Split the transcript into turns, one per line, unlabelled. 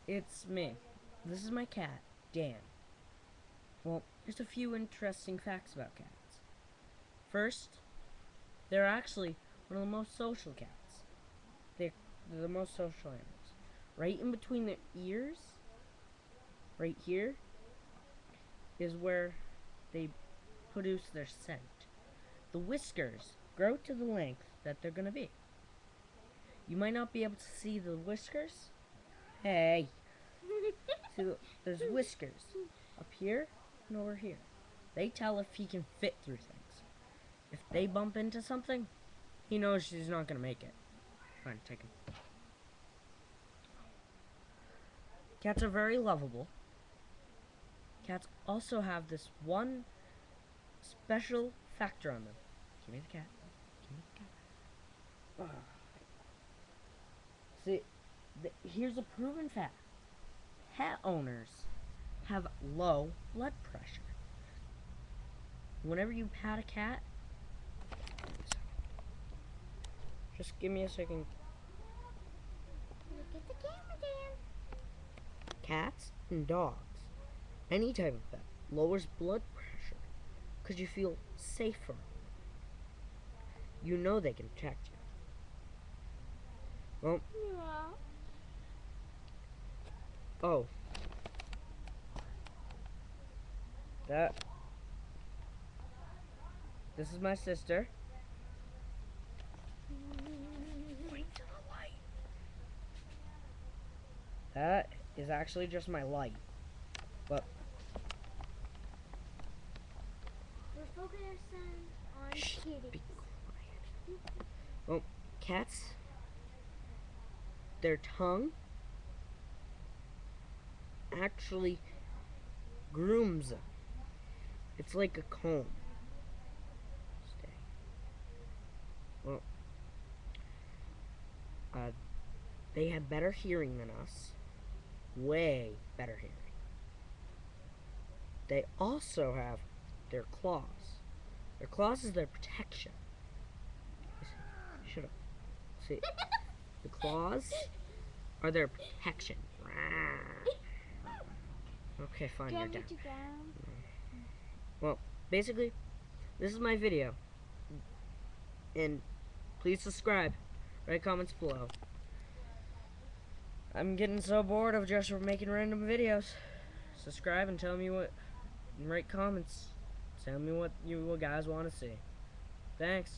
It's me. This is my cat, Dan. Well, here's a few interesting facts about cats. First, they're actually one of the most social cats. They're, they're the most social animals. Right in between their ears, right here, is where they produce their scent. The whiskers grow to the length that they're gonna be. You might not be able to see the whiskers. Hey, see, there's whiskers up here and over here. They tell if he can fit through things. If they bump into something, he knows she's not gonna make it. Fine, take him. Cats are very lovable. Cats also have this one special factor on them. Give me the cat. Give me the cat. See, here's a proven fact. Pet owners have low blood pressure. Whenever you pat a cat, just give me a second.
Look at the camera, Dan.
Cats and dogs, any type of pet, lowers blood pressure because you feel safer. You know they can protect you. Well,
Yeah.
oh, that. This is my sister. Point to the light. That is actually just my light. But
We're focusing on
shh,
kitties.
be quiet. Well, cats, their tongue actually grooms them. It's like a comb. Stay. Well, they have better hearing than us. Way better hearing. They also have their claws. Their claws is their protection. Shut up. See, the claws are their protection. Okay, fine, you're down. Well, basically, this is my video. And please subscribe. Write comments below. I'm getting so bored of just making random videos. Subscribe and tell me what, and write comments. Tell me what you guys want to see. Thanks.